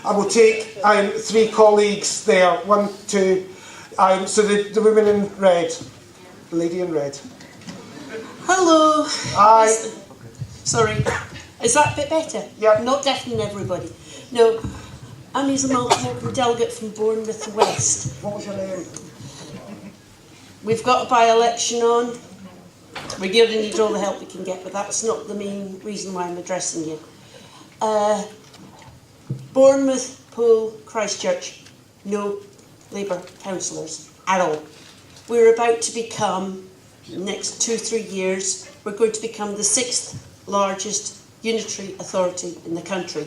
I will take 3 colleagues there. 1, 2. So the woman in red, the lady in red. Hello. Hi. Sorry. Is that a bit better? Yeah. Not deafening everybody. No. I'm Lisa Malcolm, delegate from Bournemouth West. What was your name? We've got a by-election on. We're going to need all the help we can get, but that's not the main reason why I'm addressing you. Bournemouth, Poole, Christchurch, no Labour councillors at all. We're about to become, next 2-3 years, we're going to become the 6th largest unitary authority in the country.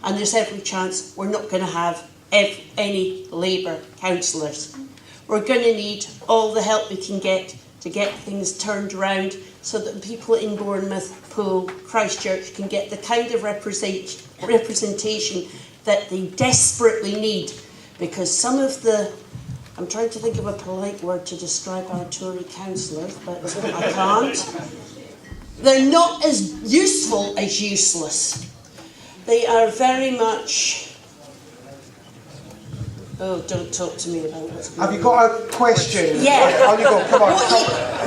And there's every chance we're not going to have any Labour councillors. We're going to need all the help we can get to get things turned around so that people in Bournemouth, Poole, Christchurch can get the kind of representation that they desperately need. Because some of the, I'm trying to think of a polite word to describe our Tory councillors, but I can't. They're not as useful as useless. They are very much... Oh, don't talk to me about what's going on. Have you got a question? Yeah. On you go, come on.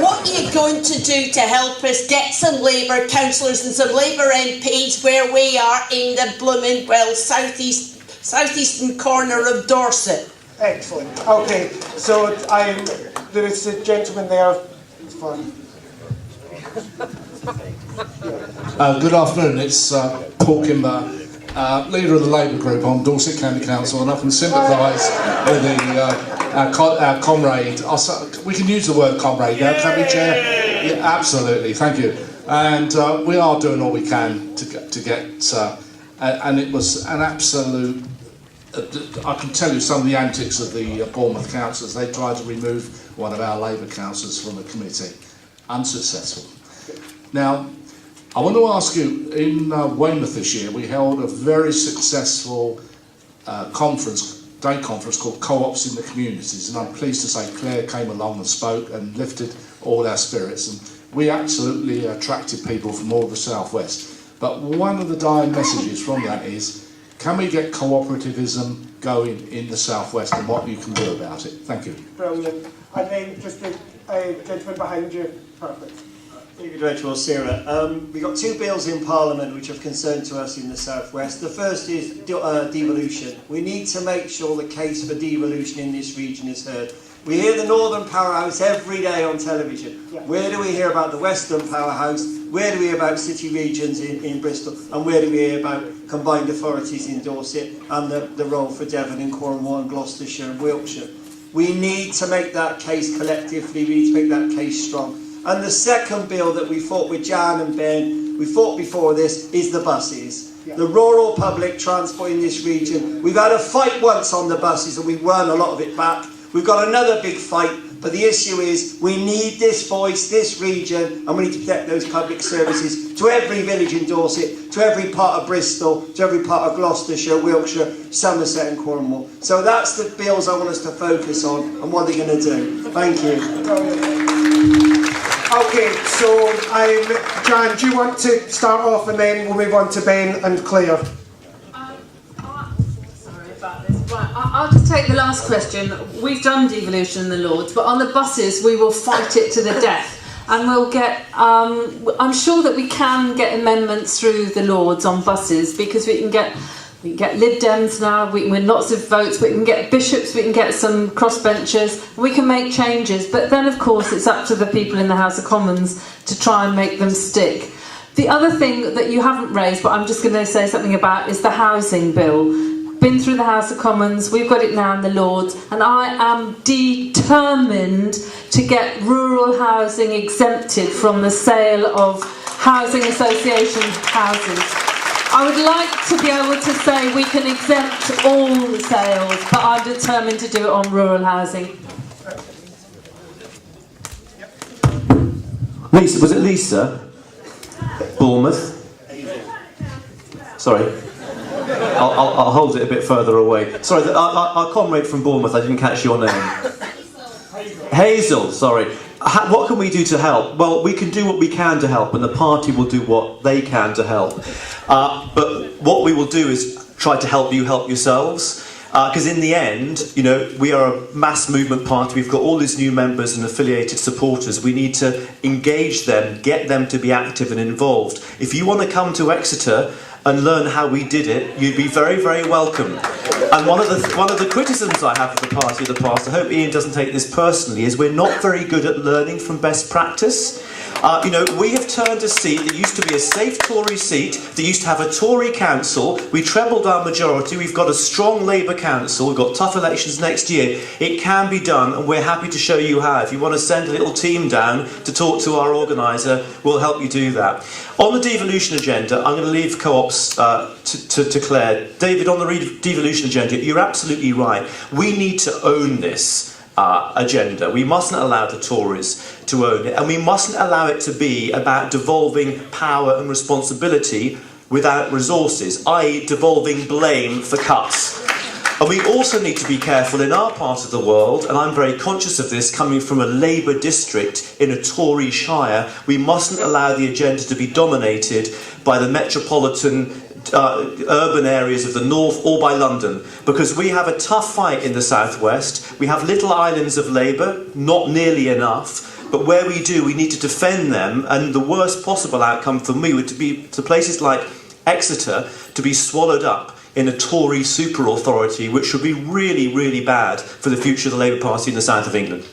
What are you going to do to help us get some Labour councillors and some Labour MPs where we are in the blooming, well, southeastern corner of Dorset? Excellent. Okay, so there is a gentleman there. It's fine. Good afternoon, it's Paul Kimber, leader of the Labour group on Dorset County Council, and I can sympathise with our comrade. We can use the word comrade now, can we, Chair? Yeah, absolutely, thank you. And we are doing all we can to get and it was an absolute... I can tell you some of the antics of the Bournemouth councillors. They tried to remove one of our Labour councillors from the committee. Unsuccessful. Now, I want to ask you, in Weymouth this year, we held a very successful day conference called Co-ops in the Communities, and I'm pleased to say Claire came along and spoke and lifted all our spirits, and we absolutely attracted people from all the southwest. But one of the dying messages from that is, can we get cooperativism going in the southwest, and what you can do about it? Thank you. Brilliant. And then just the gentleman behind you. Perfect. David Redwell, Sarah. We've got 2 bills in Parliament which are of concern to us in the South West. The first is devolution. We need to make sure the case for devolution in this region is heard. We hear the Northern Powerhouse every day on television. Yeah. Where do we hear about the Western Powerhouse? Where do we hear about city regions in Bristol? And where do we hear about combined authorities in Dorset and the role for Devon and Cornwall and Gloucestershire and Wiltshire? We need to make that case collectively. We need to make that case strong. And the second bill that we fought with Jan and Ben, we fought before this, is the buses. Yeah. The rural public transport in this region. We've had a fight once on the buses and we won a lot of it back. We've got another big fight, but the issue is we need this voice, this region, and we need to protect those public services to every village in Dorset, to every part of Bristol, to every part of Gloucestershire, Wiltshire, Somerset and Cornwall. So that's the bills I want us to focus on and what they're going to do. Thank you. Okay, so Jan, do you want to start off and then we'll move on to Ben and Claire? Sorry about this. Right, I'll just take the last question. We've done devolution in the Lords, but on the buses we will fight it to the death. And we'll get, I'm sure that we can get amendments through the Lords on buses, because we can get Lib Dems now, we can win lots of votes, we can get bishops, we can get some crossbenchers, we can make changes, but then of course it's up to the people in the House of Commons to try and make them stick. The other thing that you haven't raised, but I'm just going to say something about, is the housing bill. Been through the House of Commons, we've got it now in the Lords, and I am determined to get rural housing exempted from the sale of housing association houses. I would like to be able to say we can exempt all the sales, but I'm determined to do it on rural housing. Lisa, was it Lisa? Bournemouth? Sorry. I'll hold it a bit further away. Sorry, our comrade from Bournemouth, I didn't catch your name. Hazel, sorry. What can we do to help? Well, we can do what we can to help, and the party will do what they can to help. But what we will do is try to help you help yourselves. Because in the end, you know, we are a mass movement party. We've got all these new members and affiliated supporters. We need to engage them, get them to be active and involved. If you want to come to Exeter and learn how we did it, you'd be very, very welcome. And one of the criticisms I have of the party in the past, I hope Ian doesn't take this personally, is we're not very good at learning from best practice. You know, we have turned a seat that used to be a safe Tory seat, that used to have a Tory council. We trebled our majority. We've got a strong Labour council. We've got tough elections next year. It can be done, and we're happy to show you how. If you want to send a little team down to talk to our organiser, we'll help you do that. On the devolution agenda, I'm going to leave co-ops to Claire. David, on the devolution agenda, you're absolutely right. We need to own this agenda. We mustn't allow the Tories to own it, and we mustn't allow it to be about devolving power and responsibility without resources, i.e. devolving blame for cuts. And we also need to be careful in our part of the world, and I'm very conscious of this coming from a Labour district in a Tory shire, we mustn't allow the agenda to be dominated by the metropolitan urban areas of the north or by London, because we have a tough fight in the southwest. We have little islands of Labour, not nearly enough, but where we do, we need to defend them, and the worst possible outcome for me would be to places like Exeter to be swallowed up in a Tory super authority, which would be really, really bad for the future of the Labour Party in the south of England.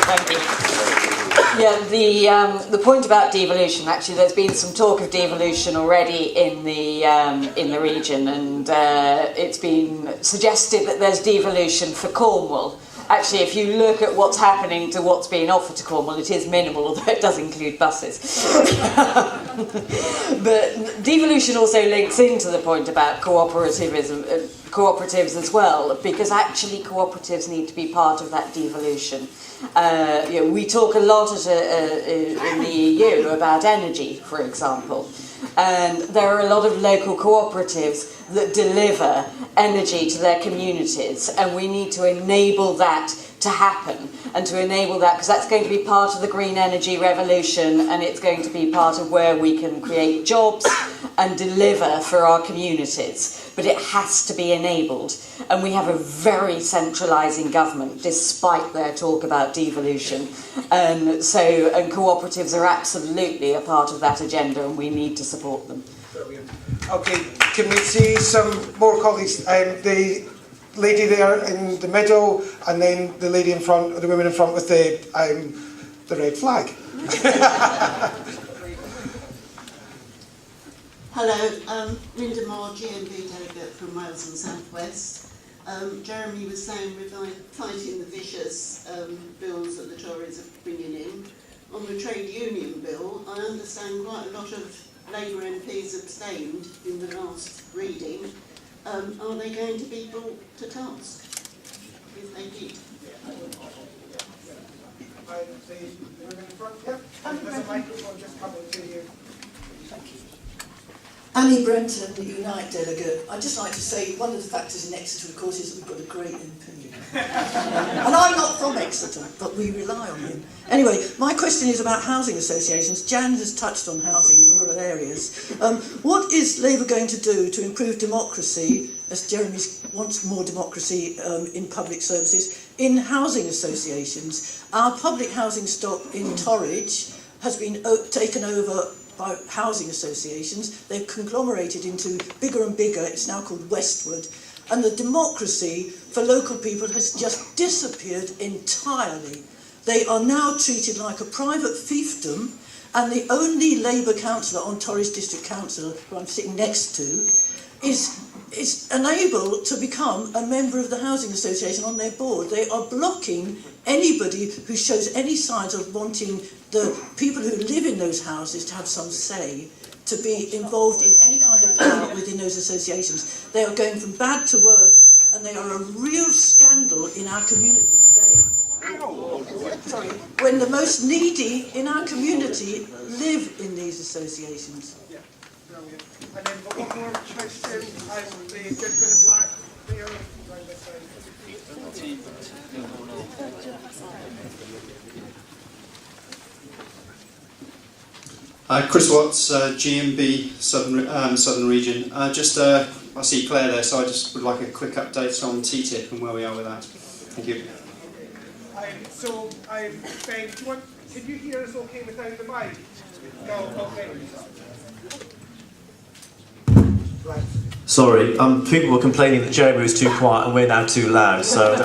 Thank you. Yeah, the point about devolution, actually, there's been some talk of devolution already in the region, and it's been suggested that there's devolution for Cornwall. Actually, if you look at what's happening to what's being offered to Cornwall, it is minimal, although it does include buses. But devolution also links into the point about cooperatives as well, because actually cooperatives need to be part of that devolution. You know, we talk a lot in the EU about energy, for example, and there are a lot of local cooperatives that deliver energy to their communities, and we need to enable that to happen, and to enable that, because that's going to be part of the green energy revolution, and it's going to be part of where we can create jobs and deliver for our communities. But it has to be enabled, and we have a very centralising government despite their talk about devolution, and cooperatives are absolutely a part of that agenda, and we need to support them. Brilliant. Okay, can we see some more colleagues? The lady there in the middle, and then the lady in front, the woman in front with the red flag. Hello, Linda Moore, GMB delegate from Wales and South West. Jeremy was saying we're fighting the vicious bills that the Tories are bringing in. On the trade union bill, I understand quite a lot of Labour MPs abstained in the last reading. Are they going to be brought to task if they did? The woman in front, yep. There's a microphone just coming to you. Thank you. Annie Brenton, the Unite delegate. I'd just like to say one of the factors in Exeter, of course, is that we've got a great MP. And I'm not from Exeter, but we rely on him. Anyway, my question is about housing associations. Jan has touched on housing in rural areas. What is Labour going to do to improve democracy, as Jeremy wants more democracy in public services, in housing associations? Our public housing stock in Torridge has been taken over by housing associations. They've conglomerated into bigger and bigger. It's now called Westwood. And the democracy for local people has just disappeared entirely. They are now treated like a private fiefdom, and the only Labour councillor on Torridge District Council, who I'm sitting next to, is unable to become a member of the housing association on their board. They are blocking anybody who shows any signs of wanting the people who live in those houses to have some say, to be involved in any kind of power within those associations. They are going from bad to worse, and they are a real scandal in our community today. Sorry, when the most needy in our community live in these associations. Yeah, brilliant. And then one more question, the gentleman in black there, round this side. Chris Watts, GMB Southern Region. I see Claire there, so I just would like a quick update on TTIP and where we are with that. Thank you. Ben, can you hear us okay without the mic? No, okay. Right. Sorry, people were complaining that Jeremy was too quiet and we're now too loud. So,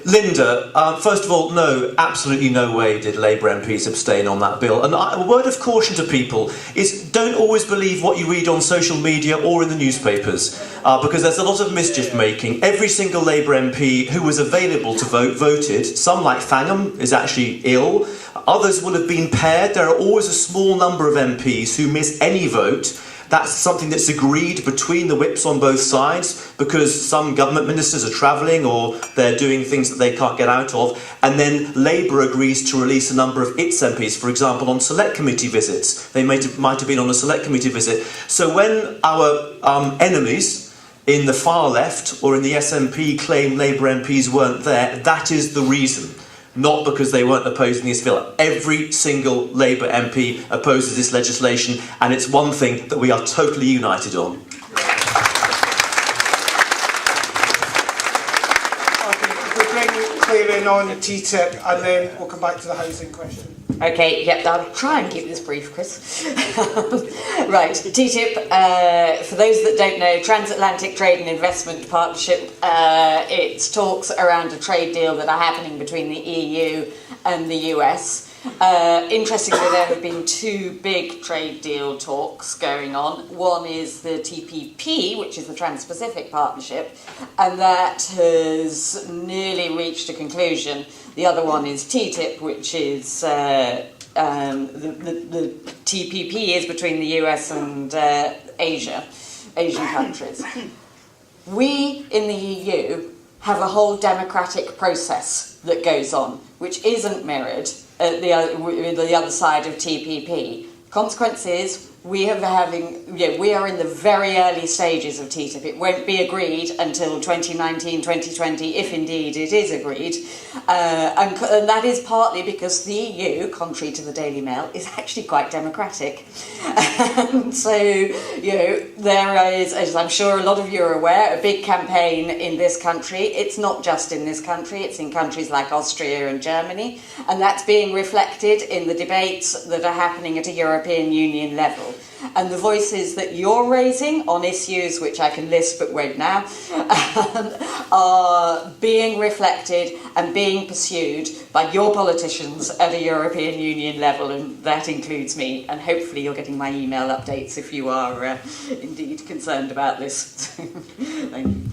Linda, first of all, no, absolutely no way did Labour MPs abstain on that bill. And a word of caution to people is don't always believe what you read on social media or in the newspapers, because there's a lot of mischief making. Every single Labour MP who was available to vote voted. Some, like Fangham, is actually ill. Others will have been paired. There are always a small number of MPs who miss any vote. That's something that's agreed between the whips on both sides, because some government ministers are travelling or they're doing things that they can't get out of, and then Labour agrees to release a number of its MPs, for example, on select committee visits. They might have been on a select committee visit. So when our enemies in the far left or in the SNP claim Labour MPs weren't there, that is the reason. Not because they weren't opposing this bill. Every single Labour MP opposes this legislation, and it's one thing that we are totally united on. Okay, we'll bring Claire in on TTIP, and then we'll come back to the housing question. Okay, yep, I'll try and keep this brief, Chris. Right, TTIP, for those that don't know, Transatlantic Trade and Investment Partnership, it's talks around a trade deal that are happening between the EU and the US. Interestingly, there have been two big trade deal talks going on. One is the TPP, which is the Trans-Pacific Partnership, and that has nearly reached a conclusion. The other one is TTIP, which is the TPP is between the US and Asian countries. We in the EU have a whole democratic process that goes on, which isn't mirrored at the other side of TPP. Consequence is we are in the very early stages of TTIP. It won't be agreed until 2019, 2020, if indeed it is agreed. And that is partly because the EU, contrary to the Daily Mail, is actually quite democratic. And so, there is, as I'm sure a lot of you are aware, a big campaign in this country. It's not just in this country, it's in countries like Austria and Germany. And that's being reflected in the debates that are happening at a European Union level. And the voices that you're raising on issues which I can list but won't now are being reflected and being pursued by your politicians at a European Union level, and that includes me. And hopefully you're getting my email updates if you are indeed concerned about this. Thank you.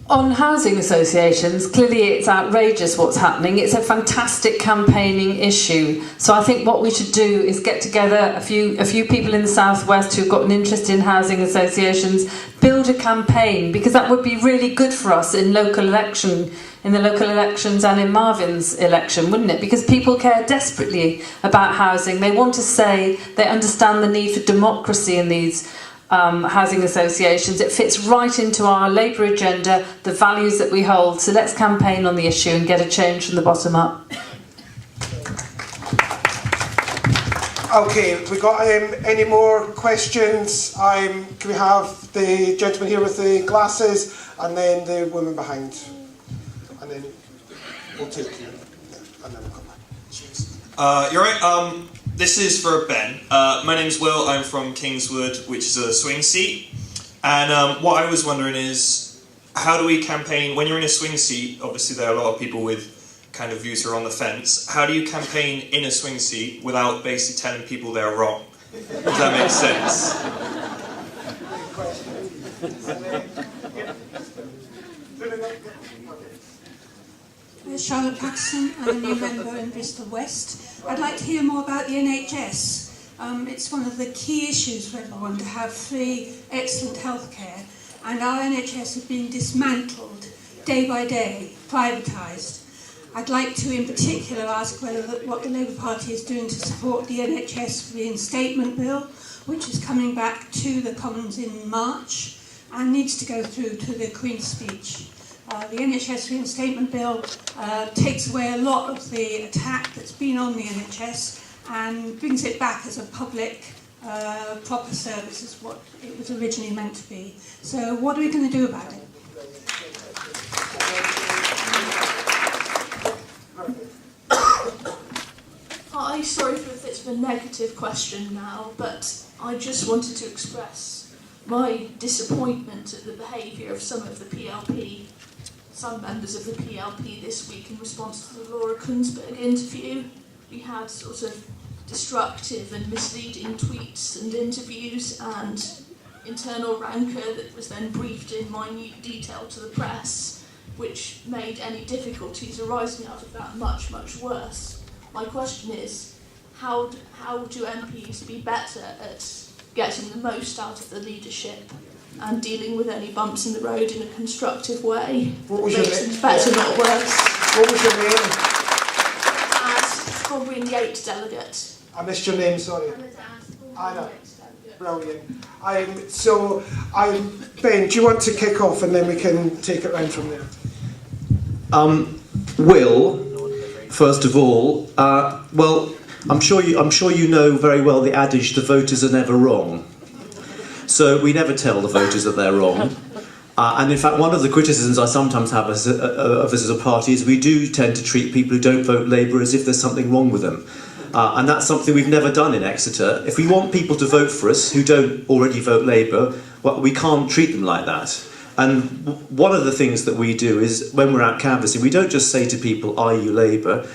On housing associations, clearly it's outrageous what's happening. It's a fantastic campaigning issue. So I think what we should do is get together a few people in the Southwest who've got an interest in housing associations, build a campaign, because that would be really good for us in the local elections and in Marvin's election, wouldn't it? Because people care desperately about housing. They want to say they understand the need for democracy in these housing associations. It fits right into our Labour agenda, the values that we hold. So let's campaign on the issue and get a change from the bottom up. Okay, we got any more questions? Can we have the gentleman here with the glasses, and then the woman behind, and then we'll take you, and then we'll come back. Cheers. You're right. This is for Ben. My name's Will. I'm from Kingswood, which is a swing seat. And what I was wondering is, how do we campaign when you're in a swing seat? Obviously, there are a lot of people with kind of views who are on the fence. How do you campaign in a swing seat without basically telling people they're wrong? Does that make sense? Charlotte Patterson, I'm a new member in Bristol West. I'd like to hear more about the NHS. It's one of the key issues for everyone to have free, excellent healthcare, and our NHS has been dismantled day by day, privatised. I'd like to, in particular, ask what the Labour Party is doing to support the NHS reinstatement bill, which is coming back to the Commons in March and needs to go through to the Queen's speech. The NHS reinstatement bill takes away a lot of the attack that's been on the NHS and brings it back as a public proper service is what it was originally meant to be. So what are we going to do about it? Hi, sorry for if it's a negative question now, but I just wanted to express my disappointment at the behaviour of some of the PLP, some members of the PLP this week in response to the Laura Kunsberg interview. We had sort of destructive and misleading tweets and interviews and internal rancour that was then briefed in minute detail to the press, which made any difficulties arising out of that much, much worse. My question is, how do MPs be better at getting the most out of the leadership and dealing with any bumps in the road in a constructive way? What was Makes your name? things better, not worse. What was your name? As Colwyn Yates delegate. I missed your name, sorry. Anna. Brilliant. Ben, do you want to kick off and then we can take it round from there? Will, first of all, well, I'm sure you know very well the adage, the voters are never wrong. So we never tell the voters that they're wrong. And in fact, one of the criticisms I sometimes have of us as a party is we do tend to treat people who don't vote Labour as if there's something wrong with them. And that's something we've never done in Exeter. If we want people to vote for us who don't already vote Labour, well, we can't treat them like that. And one of the things that we do is, when we're out canvassing, we don't just say to people, are you Labour?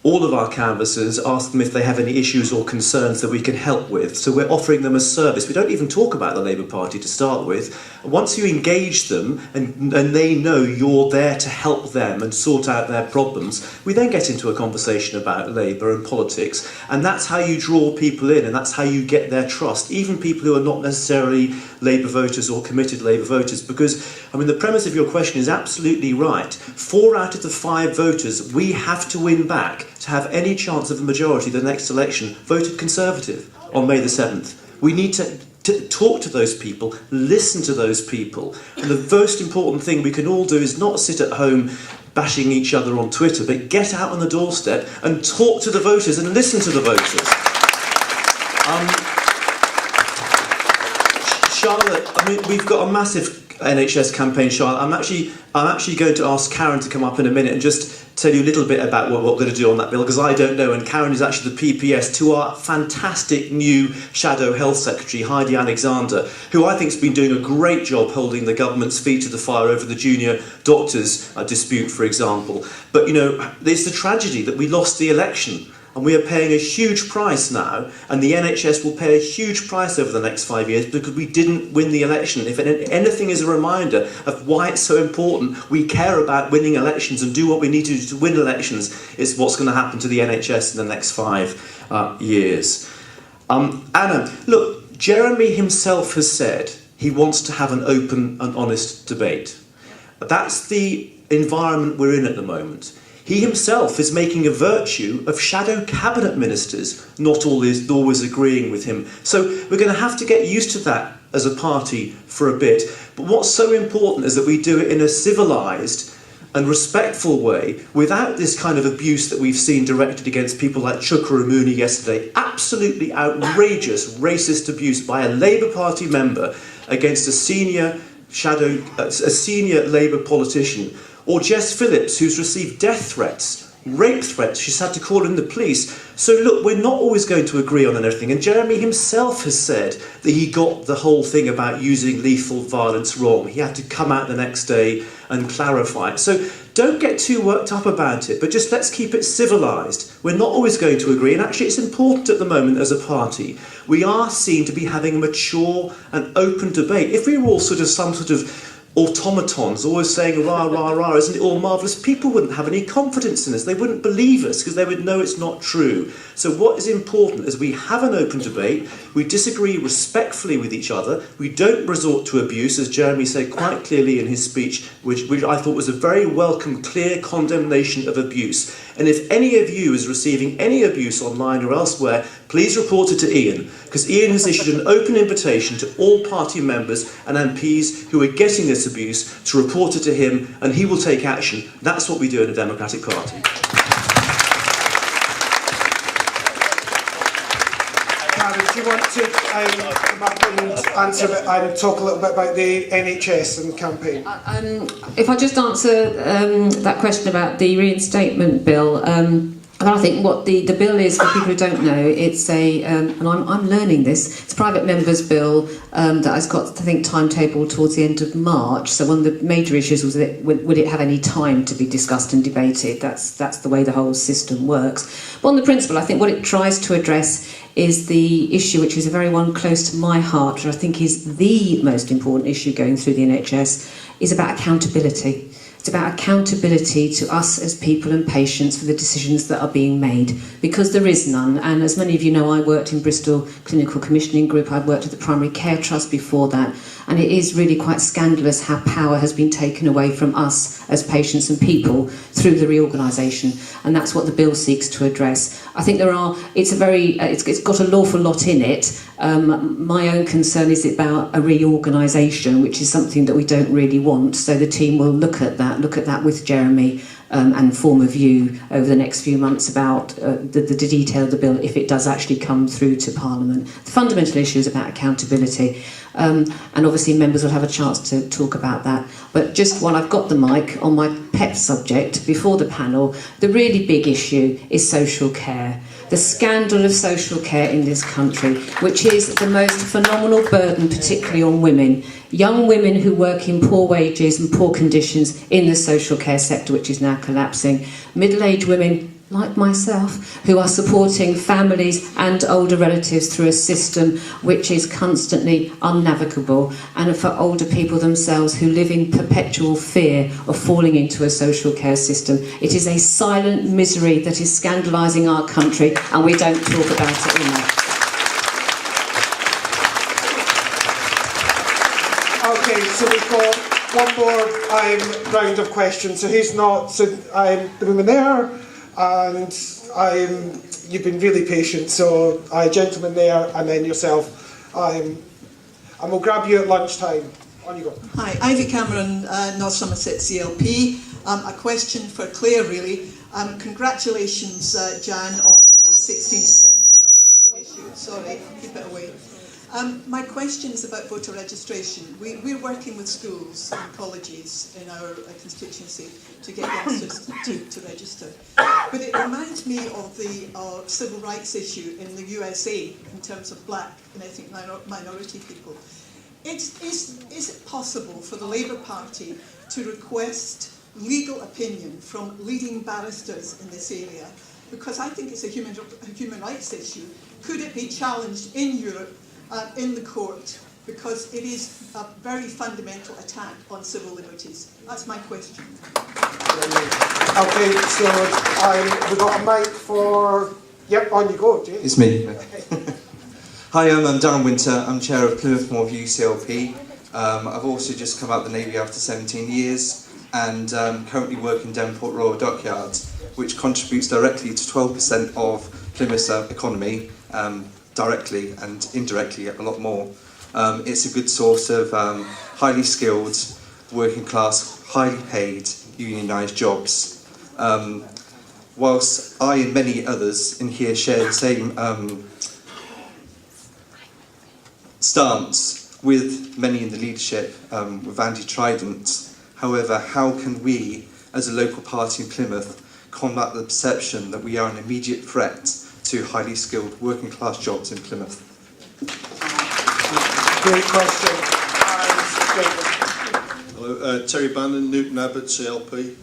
All of our canvassers ask them if they have any issues or concerns that we can help with. So we're offering them a service. We don't even talk about the Labour Party to start with. Once you engage them and they know you're there to help them and sort out their problems, we then get into a conversation about Labour and politics. And that's how you draw people in, and that's how you get their trust, even people who are not necessarily Labour voters or committed Labour voters. Because, I mean, the premise of your question is absolutely right. 4 out of the 5 voters we have to win back to have any chance of a majority the next election voted Conservative on May the 7th. We need to talk to those people, listen to those people. And the most important thing we can all do is not sit at home bashing each other on Twitter, but get out on the doorstep and talk to the voters and listen to the voters. Charlotte, I mean, we've got a massive NHS campaign, Charlotte. I'm actually going to ask Karen to come up in a minute and just tell you a little bit about what we're going to do on that bill, because I don't know, and Karen is actually the PPS to our fantastic new Shadow Health Secretary, Heidi Alexander, who I think has been doing a great job holding the government's feet to the fire over the junior doctors dispute, for example. But, you know, it's a tragedy that we lost the election. And we are paying a huge price now, and the NHS will pay a huge price over the next 5 years because we didn't win the election. If anything is a reminder of why it's so important we care about winning elections and do what we need to do to win elections, is what's going to happen to the NHS in the next 5 years. Anna, look, Jeremy himself has said he wants to have an open and honest debate. That's the environment we're in at the moment. He himself is making a virtue of shadow cabinet ministers not always agreeing with him. So we're going to have to get used to that as a party for a bit. But what's so important is that we do it in a civilised and respectful way, without this kind of abuse that we've seen directed against people like Chuka Umunni yesterday. Absolutely outrageous racist abuse by a Labour Party member against a senior Labour politician. Or Jess Phillips, who's received death threats, rape threats. She's had to call in the police. So look, we're not always going to agree on everything. And Jeremy himself has said that he got the whole thing about using lethal violence wrong. He had to come out the next day and clarify it. So don't get too worked up about it, but just let's keep it civilised. We're not always going to agree. And actually, it's important at the moment as a party. We are seen to be having a mature and open debate. If we were all some sort of automatons, always saying rah, rah, rah, isn't it all marvellous? People wouldn't have any confidence in us. They wouldn't believe us because they would know it's not true. So what is important is we have an open debate, we disagree respectfully with each other, we don't resort to abuse, as Jeremy said quite clearly in his speech, which I thought was a very welcome, clear condemnation of abuse. And if any of you is receiving any abuse online or elsewhere, please report it to Ian, because Ian has issued an open invitation to all party members and MPs who are getting this abuse to report it to him, and he will take action. That's what we do in a democratic party. want to come up and answer and talk a little bit about the NHS and campaign? If I just answer that question about the reinstatement bill, I think what the bill is, for people who don't know, it's a, and I'm learning this, it's a private member's bill that has got, I think, timetable towards the end of March. So one of the major issues was that would it have any time to be discussed and debated? That's the way the whole system works. But on the principle, I think what it tries to address is the issue, which is a very one close to my heart, which I think is the most important issue going through the NHS, is about accountability. It's about accountability to us as people and patients for the decisions that are being made, because there is none. And as many of you know, I worked in Bristol Clinical Commissioning Group, I'd worked at the Primary Care Trust before that, and it is really quite scandalous how power has been taken away from us as patients and people through the reorganisation, and that's what the bill seeks to address. I think it's got an awful lot in it. My own concern is about a reorganisation, which is something that we don't really want, so the team will look at that with Jeremy and form a view over the next few months about the detail of the bill if it does actually come through to Parliament. The fundamental issue is about accountability, and obviously members will have a chance to talk about that. But just while I've got the mic on my pet subject before the panel, the really big issue is social care. The scandal of social care in this country, which is the most phenomenal burden, particularly on women. Young women who work in poor wages and poor conditions in the social care sector, which is now collapsing. Middle-aged women, like myself, who are supporting families and older relatives through a system which is constantly unnavigable, and for older people themselves who live in perpetual fear of falling into a social care system. It is a silent misery that is scandalising our country, and we don't talk about it enough. Okay, so we've got one more round of questions. So who's not? So the woman there, and you've been really patient. So gentleman there, and then yourself. And we'll grab you at lunchtime. On you go. Hi, Ivy Cameron, North Somerset CLP. A question for Claire, really. Congratulations, Jan, on the 16 to 17-year-old issue. Sorry, keep it away. My question is about voter registration. We're working with schools and colleges in our constituency to get youngsters to register. But it reminds me of the civil rights issue in the USA in terms of black and ethnic minority people. Is it possible for the Labour Party to request legal opinion from leading barristers in this area? Because I think it's a human rights issue. Could it be challenged in Europe, in the court, because it is a very fundamental attack on civil liberties? That's my question. Okay, so we've got a mic for... Yep, on you go, James. It's me. Hi, I'm Darren Winter. I'm chair of Plymouth Moorview CLP. I've also just come out of the Navy after 17 years and currently work in Devonport Royal Dockyards, which contributes directly to 12% of Plymouth's economy, directly and indirectly a lot more. It's a good source of highly skilled, working class, highly paid, unionised jobs. Whilst I and many others in here share the same stance with many in the leadership, with Andy Trident, however, how can we, as a local party in Plymouth, combat the perception that we are an immediate threat to highly skilled working class jobs in Plymouth? Great question. Hello, Terry Bannon, Newton Abbott, CLP.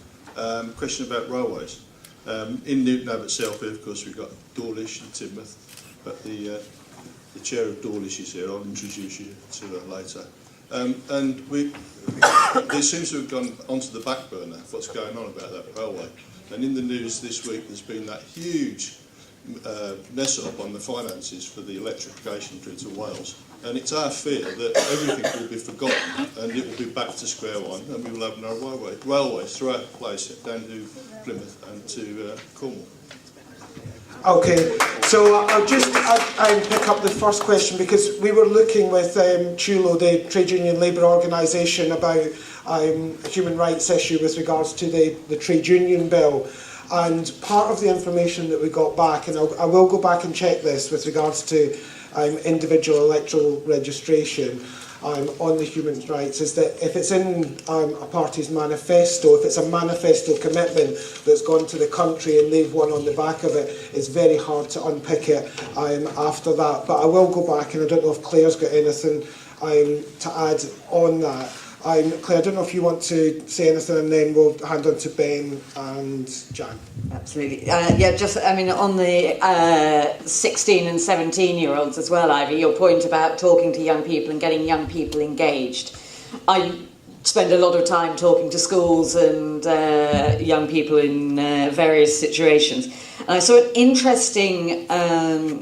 Question about railways. In Newton Abbott CLP, of course, we've got Dawlish and Tidmouth, but the chair of Dawlish is here. I'll introduce you to her later. And it seems to have gone onto the back burner what's going on about that railway. And in the news this week, there's been that huge mess up on the finances for the electrification through to Wales. And it's our fear that everything will be forgotten and it will be back to square one, and we will have no railways throughout the place, down to Plymouth and to Cornwall. Okay, so I'll just pick up the first question, because we were looking with Chulo, the Trade Union Labour Organisation, about a human rights issue with regards to the Trade Union Bill. And part of the information that we got back, and I will go back and check this with regards to individual electoral registration on the human rights is that if it's in a party's manifesto, if it's a manifesto commitment that's gone to the country and they've won on the back of it, it's very hard to unpick it after that. But I will go back, and I don't know if Claire's got anything to add on that. Claire, I don't know if you want to say anything, and then we'll hand on to Ben and Jan. Absolutely. On the 16 and 17-year-olds as well, Ivy, your point about talking to young people and getting young people engaged. I spend a lot of time talking to schools and young people in various situations. And I saw an interesting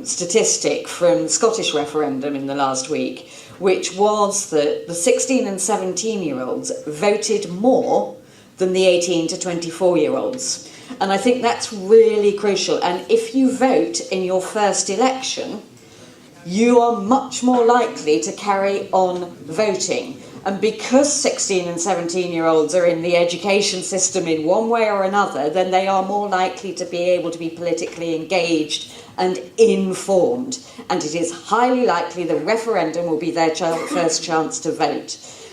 statistic from the Scottish referendum in the last week, which was that the 16 and 17-year-olds voted more than the 18 to 24-year-olds. And I think that's really crucial. And if you vote in your first election, you are much more likely to carry on voting. And because 16 and 17-year-olds are in the education system in one way or another, then they are more likely to be able to be politically engaged and informed. And it is highly likely the referendum will be their first chance to vote.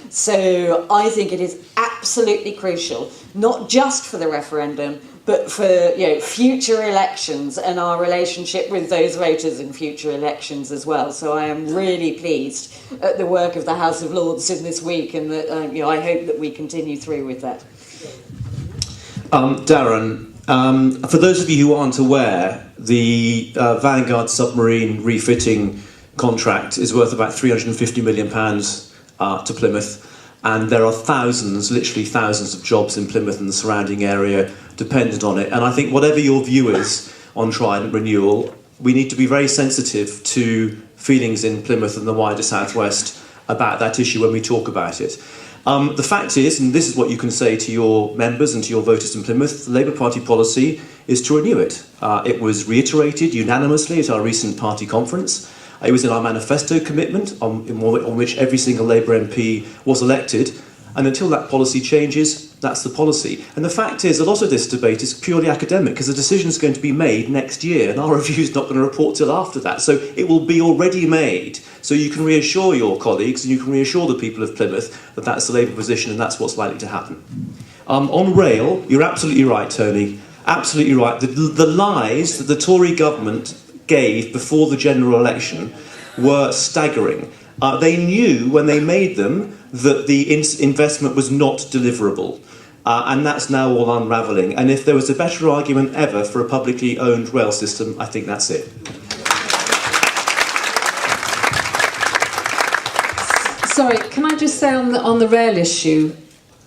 So I think it is absolutely crucial, not just for the referendum, but for future elections and our relationship with those voters in future elections as well. So I am really pleased at the work of the House of Lords in this week, and that I hope that we continue through with that. Darren, for those of you who aren't aware, the Vanguard submarine refitting contract is worth about £350 million to Plymouth, and there are thousands, literally thousands of jobs in Plymouth and the surrounding area dependent on it. And I think whatever your view is on Trident renewal, we need to be very sensitive to feelings in Plymouth and the wider southwest about that issue when we talk about it. The fact is, and this is what you can say to your members and to your voters in Plymouth, the Labour Party policy is to renew it. It was reiterated unanimously at our recent party conference. It was in our manifesto commitment on which every single Labour MP was elected. And until that policy changes, that's the policy. And the fact is, a lot of this debate is purely academic, because the decision is going to be made next year, and our review is not going to report till after that. So it will be already made. So you can reassure your colleagues, and you can reassure the people of Plymouth that that's the Labour position and that's what's likely to happen. On rail, you're absolutely right, Tony. Absolutely right. The lies that the Tory government gave before the general election were staggering. They knew when they made them that the investment was not deliverable. And that's now all unravelling. And if there was a better argument ever for a publicly owned rail system, I think that's it. Sorry, can I just say on the rail issue,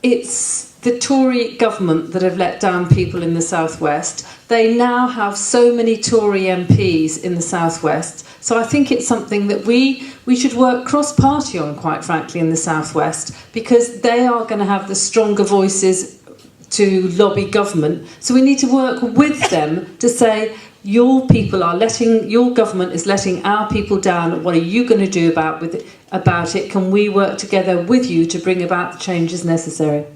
it's the Tory government that have let down people in the southwest. They now have so many Tory MPs in the southwest. So I think it's something that we should work cross-party on, quite frankly, in the southwest, because they are going to have the stronger voices to lobby government. So we need to work with them to say, your government is letting our people down. What are you going to do about it? Can we work together with you to bring about the changes necessary?